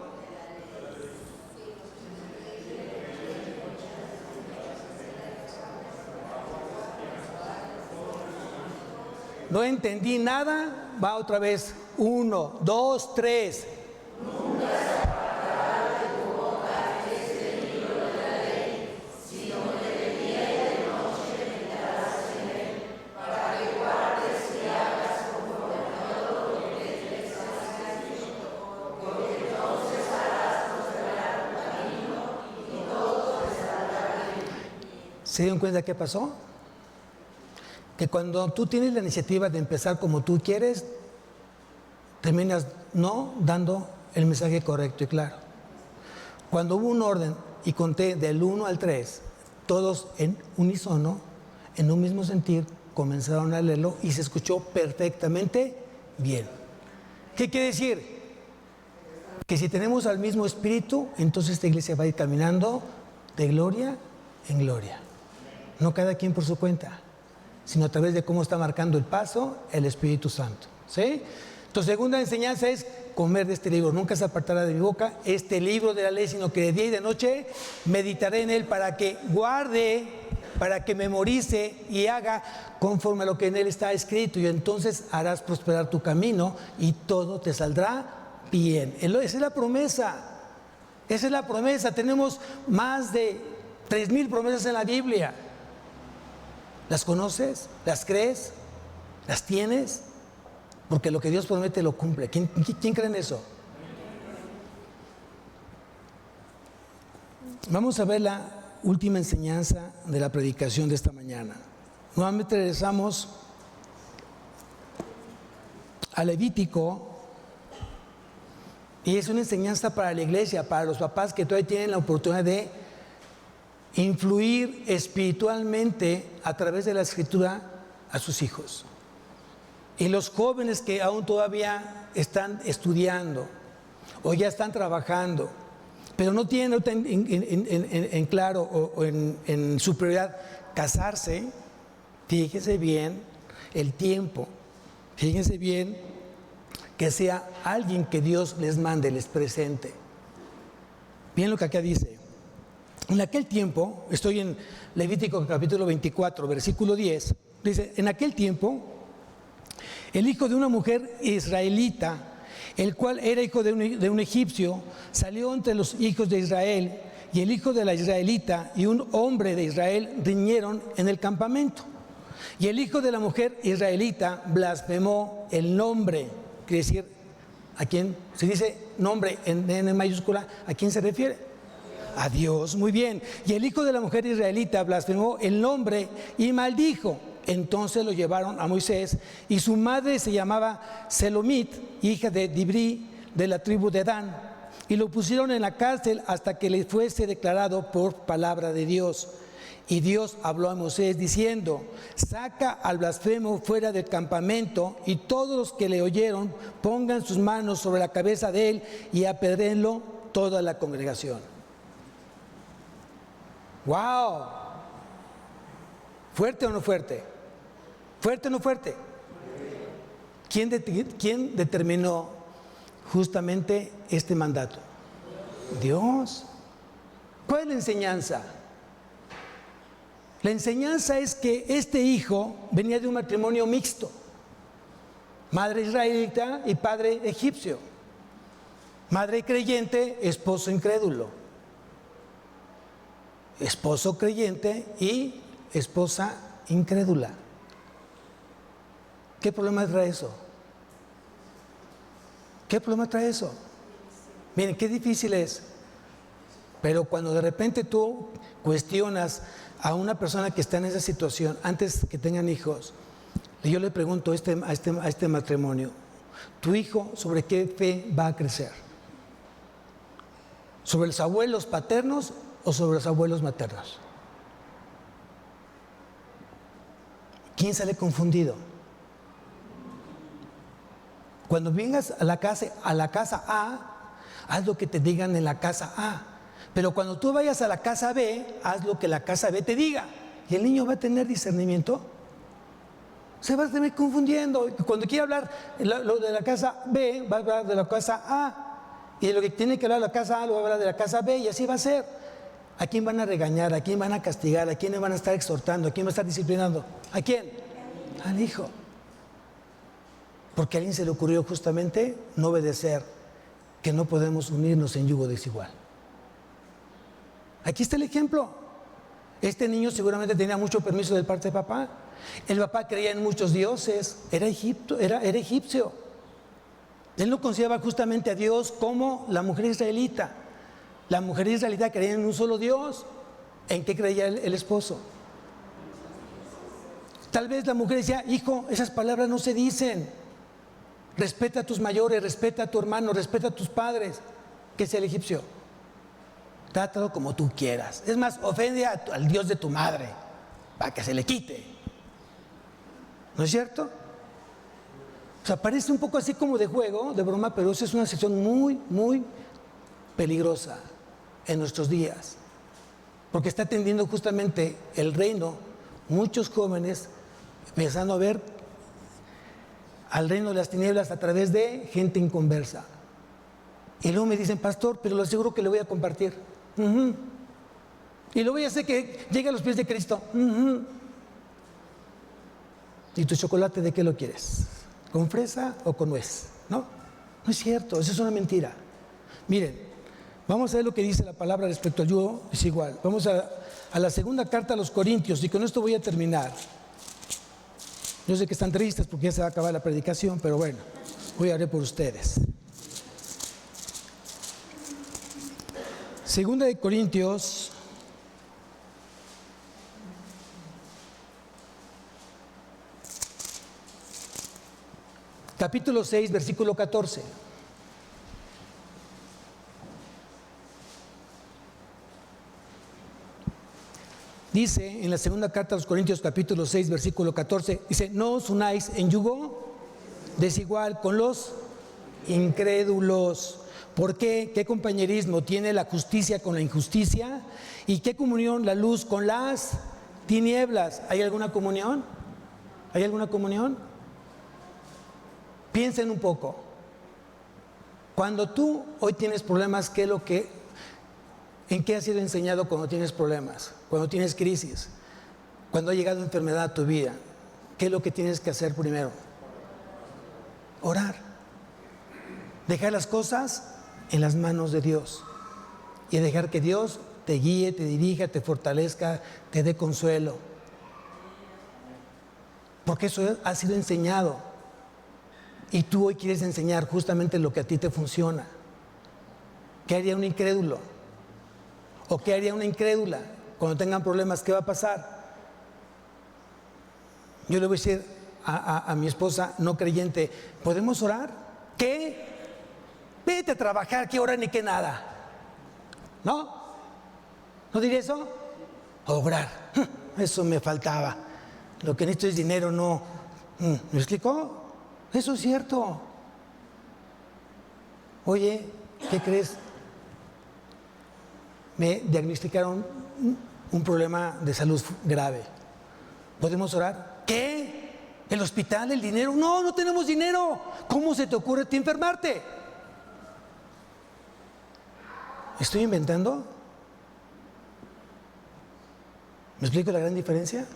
No entendí nada. Va otra vez. 1, 2, 3. Nunca se apartará de tu ¿Se dieron cuenta qué pasó? Que cuando tú tienes la iniciativa de empezar como tú quieres, terminas no dando el mensaje correcto y claro. Cuando hubo un orden y conté del 1 al 3, todos en unísono, en un mismo sentir, comenzaron a leerlo y se escuchó perfectamente bien. ¿Qué quiere decir? Que si tenemos al mismo espíritu, entonces esta iglesia va a ir caminando de gloria en gloria. No cada quien por su cuenta, sino a través de cómo está marcando el paso el Espíritu Santo. ¿Sí? Entonces, segunda enseñanza es comer de este libro. Nunca se apartará de mi boca este libro de la ley, sino que de día y de noche meditaré en él para que guarde, para que memorice y haga conforme a lo que en él está escrito. Y entonces harás prosperar tu camino y todo te saldrá bien. Esa es la promesa. Esa es la promesa. Tenemos más de 3,000 promesas en la Biblia. ¿Las conoces? ¿Las crees? ¿Las tienes? Porque lo que Dios promete lo cumple. ¿Quién cree en eso? Vamos a ver la última enseñanza de la predicación de esta mañana. Nuevamente regresamos a Levítico. Y es una enseñanza para la iglesia, para los papás que todavía tienen la oportunidad de influir espiritualmente a través de la escritura a sus hijos. Y los jóvenes que aún todavía están estudiando o ya están trabajando, pero no tienen en claro o en su prioridad casarse, fíjense bien el tiempo, fíjense bien que sea alguien que Dios les mande, les presente. Bien lo que acá dice. En aquel tiempo, estoy en Levítico capítulo 24, versículo 10, dice, en aquel tiempo, el hijo de una mujer israelita, el cual era hijo de un egipcio, salió entre los hijos de Israel, y el hijo de la israelita y un hombre de Israel riñeron en el campamento. Y el hijo de la mujer israelita blasfemó el nombre, quiere decir, ¿a quién? Se dice nombre en mayúscula, ¿a quién se refiere? A Dios, muy bien. Y el hijo de la mujer israelita blasfemó el nombre y maldijo. Entonces lo llevaron a Moisés, y su madre se llamaba Selomit, hija de Dibri, de la tribu de Dan, y lo pusieron en la cárcel hasta que le fuese declarado por palabra de Dios. Y Dios habló a Moisés diciendo, saca al blasfemo fuera del campamento, y todos los que le oyeron pongan sus manos sobre la cabeza de él y apedréenlo toda la congregación. ¡Wow! ¿Fuerte o no fuerte? ¿Fuerte o no fuerte? ¿Quién determinó justamente este mandato? Dios. ¿Cuál es la enseñanza? La enseñanza es que este hijo venía de un matrimonio mixto. Madre israelita y padre egipcio. Madre creyente, esposo incrédulo. Esposo creyente y esposa incrédula. ¿Qué problema trae eso? ¿Qué problema trae eso? Miren, qué difícil es. Pero cuando de repente tú cuestionas a una persona que está en esa situación, antes que tengan hijos, yo le pregunto a este matrimonio, ¿tu hijo sobre qué fe va a crecer? ¿Sobre los abuelos paternos o sobre los abuelos maternos? ¿Quién sale confundido? Cuando vengas a la casa A, haz lo que te digan en la casa A. Pero cuando tú vayas a la casa B, haz lo que la casa B te diga. Y el niño va a tener discernimiento. Se va a estar confundiendo. Cuando quiera hablar lo de la casa B, va a hablar de la casa A. Y de lo que tiene que hablar de la casa A, lo va a hablar de la casa B. Y así va a ser. ¿A quién van a regañar? ¿A quién van a castigar? ¿A quién le van a estar exhortando? ¿A quién va a estar disciplinando? ¿A quién? Al hijo. Porque a alguien se le ocurrió justamente no obedecer, que no podemos unirnos en yugo desigual. Aquí está el ejemplo. Este niño seguramente tenía mucho permiso del parte de papá. El papá creía en muchos dioses, era egipcio. Él no consideraba justamente a Dios como la mujer israelita. La mujer israelita creía en un solo Dios. ¿En qué creía el esposo? Tal vez la mujer decía, hijo, esas palabras no se dicen. Respeta a tus mayores, respeta a tu hermano, respeta a tus padres. ¿Qué es el egipcio? Trátalo como tú quieras. Es más, ofende al Dios de tu madre para que se le quite. ¿No es cierto? O sea, parece un poco así como de juego, de broma, pero eso es una situación muy, muy peligrosa en nuestros días. Porque está tendiendo justamente el reino, muchos jóvenes empezando a ver al reino de las tinieblas a través de gente inconversa. Y luego me dicen, pastor, pero lo aseguro que le voy a compartir. Y lo voy a hacer que llegue a los pies de Cristo. ¿Y tu chocolate de qué lo quieres? ¿Con fresa o con nuez? No, no es cierto, eso es una mentira. Miren, vamos a ver lo que dice la palabra respecto al yugo desigual. Vamos a la segunda carta a los Corintios, y con esto voy a terminar. Yo sé que están tristes porque ya se va a acabar la predicación, pero bueno, voy a orar por ustedes. Segunda de Corintios, capítulo 6, versículo 14. Dice en la segunda carta a los Corintios, capítulo 6, versículo 14, dice, no os unáis en yugo desigual con los incrédulos. ¿Por qué? ¿Qué compañerismo tiene la justicia con la injusticia? ¿Y qué comunión la luz con las tinieblas? ¿Hay alguna comunión? ¿Hay alguna comunión? Piensen un poco. Cuando tú hoy tienes problemas, ¿en qué has sido enseñado cuando tienes problemas? Cuando tienes crisis, cuando ha llegado enfermedad a tu vida, ¿qué es lo que tienes que hacer primero? Orar. Dejar las cosas en las manos de Dios y dejar que Dios te guíe, te dirija, te fortalezca, te dé consuelo. Porque eso ha sido enseñado y tú hoy quieres enseñar justamente lo que a ti te funciona. ¿Qué haría un incrédulo? ¿O qué haría una incrédula? Cuando tengan problemas, ¿qué va a pasar? Yo le voy a decir a mi esposa no creyente, ¿podemos orar? ¿Qué? Vete a trabajar, ¿qué orar ni qué nada? ¿No? ¿No diría eso? Orar. Eso me faltaba. Lo que necesito es dinero, no. ¿Me explicó? Eso es cierto. Oye, ¿qué crees? Me diagnosticaron un problema de salud grave. ¿Podemos orar? ¿Qué? ¿El hospital? ¿El dinero? No, no tenemos dinero. ¿Cómo se te ocurre a ti enfermarte? ¿Estoy inventando? ¿Me explico la gran diferencia?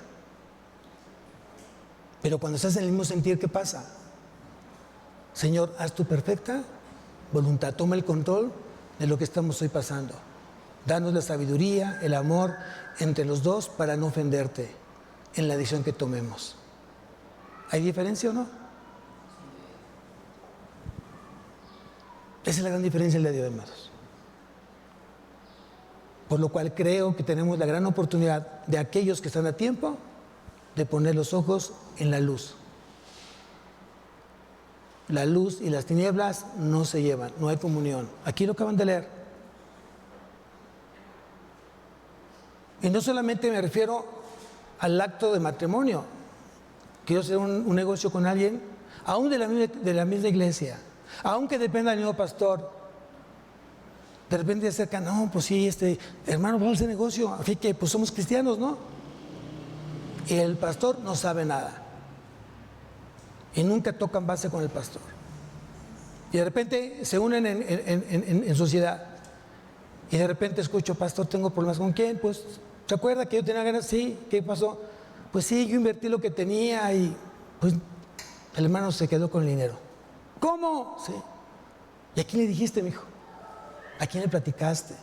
Pero cuando estás en el mismo sentir, ¿qué pasa? Señor, haz tu perfecta voluntad. Toma el control de lo que estamos hoy pasando. Danos la sabiduría, el amor entre los dos para no ofenderte en la decisión que tomemos. ¿Hay diferencia o no? Esa es la gran diferencia el día de hoy, hermanos. Por lo cual creo que tenemos la gran oportunidad de aquellos que están a tiempo de poner los ojos en la luz. La luz y las tinieblas no se llevan, no hay comunión. Aquí lo acaban de leer. Y no solamente me refiero al acto de matrimonio. Quiero hacer un negocio con alguien, aún de la misma iglesia, aunque dependa del mismo pastor. De repente se acerca, no, pues sí, hermano, vamos a hacer negocio, así que pues somos cristianos, ¿no? Y el pastor no sabe nada. Y nunca tocan base con el pastor. Y de repente se unen en sociedad. Y de repente escucho, pastor, tengo problemas. ¿Con quién? Pues, ¿se acuerda que yo tenía ganas? Sí, ¿qué pasó? Pues sí, yo invertí lo que tenía y pues el hermano se quedó con el dinero. ¿Cómo? Sí. ¿Y a quién le dijiste, mijo? ¿A quién le platicaste?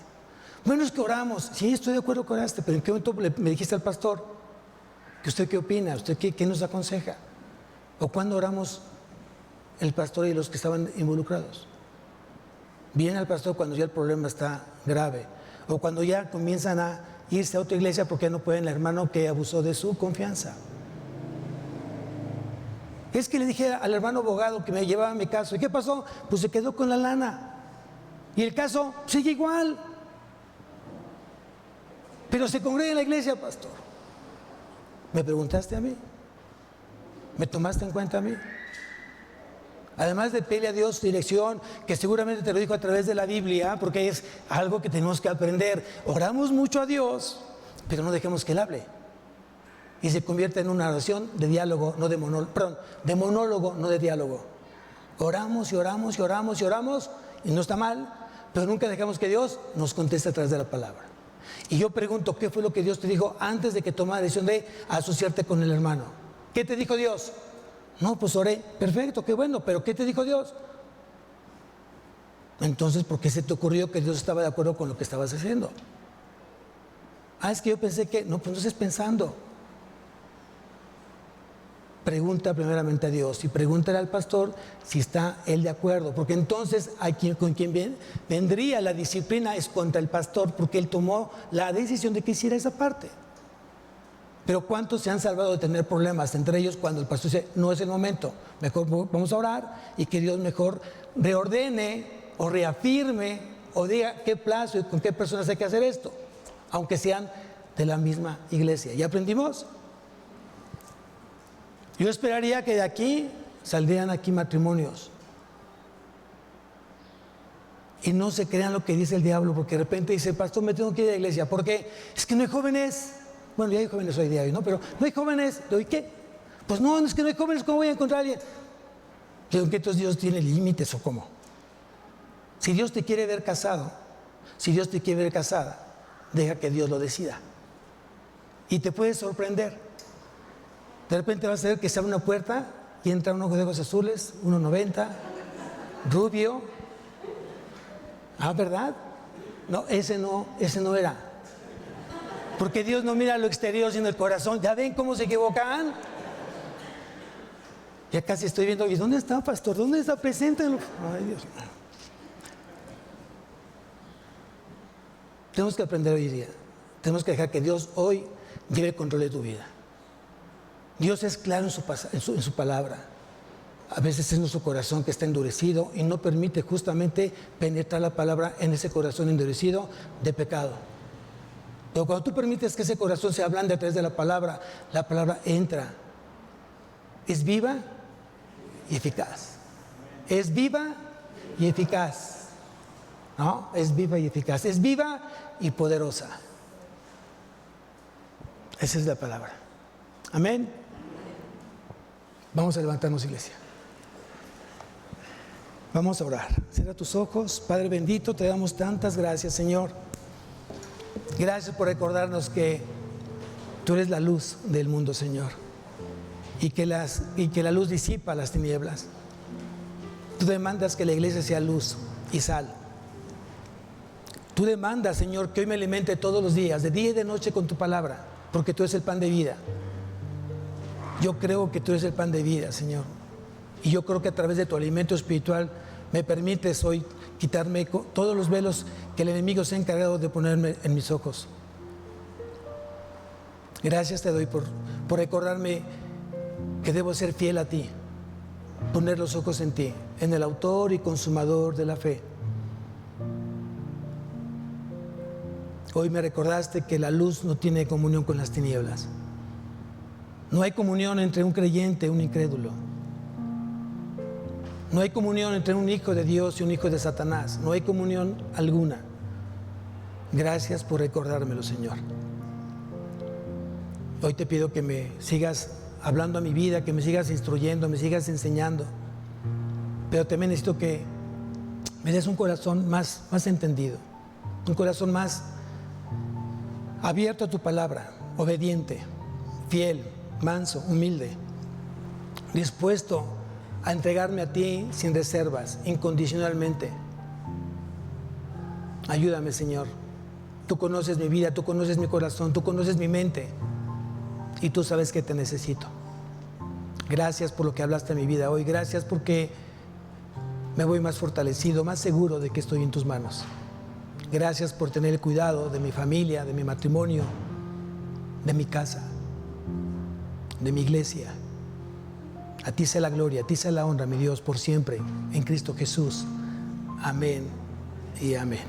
Bueno, es que oramos. Sí, estoy de acuerdo que oraste, pero ¿en qué momento me dijiste al pastor? ¿Que usted qué opina? ¿Usted qué nos aconseja? ¿O cuándo oramos el pastor y los que estaban involucrados? Viene al pastor cuando ya el problema está grave, o cuando ya comienzan a irse a otra iglesia porque ya no pueden el hermano que abusó de su confianza. Es que le dije al hermano abogado que me llevaba mi caso. ¿Y qué pasó? Pues se quedó con la lana. Y el caso sigue igual. Pero se congrega en la iglesia, pastor. ¿Me preguntaste a mí? ¿Me tomaste en cuenta a mí? Además de pedirle a Dios dirección, que seguramente te lo dijo a través de la Biblia, porque es algo que tenemos que aprender. Oramos mucho a Dios, pero no dejemos que Él hable. Y se convierte en una oración de diálogo, no de monólogo, perdón, de monólogo, no de diálogo. Oramos y oramos y oramos y oramos, y no está mal, pero nunca dejamos que Dios nos conteste a través de la palabra. Y yo pregunto, ¿qué fue lo que Dios te dijo antes de que tomara la decisión de asociarte con el hermano? ¿Qué te dijo Dios? No, pues oré. Perfecto, qué bueno, pero ¿qué te dijo Dios? Entonces, ¿por qué se te ocurrió que Dios estaba de acuerdo con lo que estabas haciendo? Es que yo pensé que... No, pues no estés pensando. Pregunta primeramente a Dios y pregúntale al pastor si está él de acuerdo, porque entonces con quien vendría la disciplina es contra el pastor, porque él tomó la decisión de que hiciera esa parte. Pero ¿cuántos se han salvado de tener problemas entre ellos cuando el pastor dice, no es el momento, mejor vamos a orar y que Dios mejor reordene o reafirme o diga qué plazo y con qué personas hay que hacer esto, aunque sean de la misma iglesia? ¿Ya aprendimos? Yo esperaría que de aquí saldrían aquí matrimonios y no se crean lo que dice el diablo, porque de repente dice, pastor, me tengo que ir a la iglesia porque es que no hay jóvenes. Bueno, ya hay jóvenes hoy día, ¿no? Pero no hay jóvenes. ¿Y qué? Pues no, es que no hay jóvenes, ¿cómo voy a encontrar a alguien? Digo, ¿que entonces Dios tiene límites o cómo? Si Dios te quiere ver casado, si Dios te quiere ver casada, deja que Dios lo decida. Y te puedes sorprender. De repente vas a ver que se abre una puerta y entra un ojo de ojos azules, 1.90, rubio. ¿Verdad? No, ese no era. Porque Dios no mira lo exterior sino el corazón. ¿Ya ven cómo se equivocan? Ya casi estoy viendo, ¿y dónde está, pastor? ¿Dónde está presente? Ay, Dios. Tenemos que aprender hoy día. Tenemos que dejar que Dios hoy lleve el control de tu vida. Dios es claro en su palabra. A veces es nuestro corazón que está endurecido y no permite justamente penetrar la palabra en ese corazón endurecido de pecado. Pero cuando tú permites que ese corazón se ablande a través de la palabra entra. Es viva y eficaz. Es viva y eficaz. ¿No? Es viva y eficaz. Es viva y poderosa. Esa es la palabra. Amén. Vamos a levantarnos, iglesia. Vamos a orar. Cierra tus ojos. Padre bendito, te damos tantas gracias, Señor. Gracias por recordarnos que tú eres la luz del mundo, Señor, y que la luz disipa las tinieblas. Tú demandas que la iglesia sea luz y sal. Tú demandas, Señor, que hoy me alimente todos los días, de día y de noche, con tu palabra, porque tú eres el pan de vida. Yo creo que tú eres el pan de vida, Señor, y yo creo que a través de tu alimento espiritual me permites hoy quitarme todos los velos que el enemigo se ha encargado de ponerme en mis ojos. Gracias te doy por recordarme que debo ser fiel a ti, poner los ojos en ti, en el autor y consumador de la fe. Hoy me recordaste que la luz no tiene comunión con las tinieblas. No hay comunión entre un creyente y un incrédulo. No hay comunión entre un hijo de Dios y un hijo de Satanás. No hay comunión alguna. Gracias por recordármelo, Señor. Hoy te pido que me sigas hablando a mi vida, que me sigas instruyendo, me sigas enseñando. Pero también necesito que me des un corazón más entendido, un corazón más abierto a tu palabra, obediente, fiel, manso, humilde, dispuesto a entregarme a ti sin reservas, incondicionalmente. Ayúdame, Señor. Tú conoces mi vida, tú conoces mi corazón, tú conoces mi mente y tú sabes que te necesito. Gracias por lo que hablaste en mi vida hoy. Gracias porque me voy más fortalecido, más seguro de que estoy en tus manos. Gracias por tener el cuidado de mi familia, de mi matrimonio, de mi casa, de mi iglesia. A ti sea la gloria, a ti sea la honra, mi Dios, por siempre, en Cristo Jesús. Amén y amén.